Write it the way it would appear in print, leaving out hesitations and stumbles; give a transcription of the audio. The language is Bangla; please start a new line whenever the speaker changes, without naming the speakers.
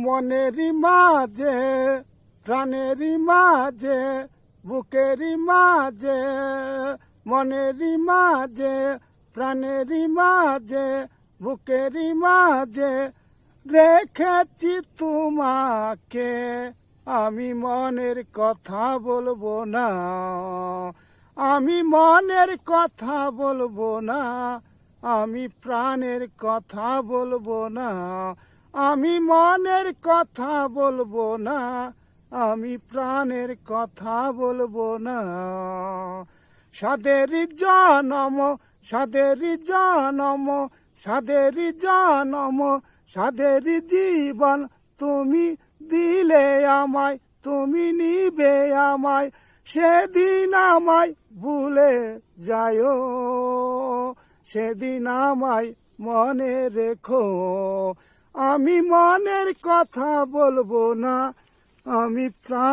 মনেরই মাঝে প্রাণেরই মাঝে বুকেরই মাঝে মনেরই মাঝে প্রাণেরই মাঝে বুকেরই মাঝে রেখেছি তোমাকে। আমি মনের কথা বলবো না, আমি মনের কথা বলবো না, আমি প্রাণের কথা বলবো না, আমি মনের কথা বলবো না, আমি প্রাণের কথা বলবো না। সাদেরই জনম সাদেরই জনম সাদেরই জনম সাদেরই জীবন তুমি দিলে আমায়, তুমি নিবে আমায়, সেদিন আমায় ভুলে যায়ো, সেদিন আমায় মনে রেখো। আমি মনের কথা বলবো না, আমি প্রাণ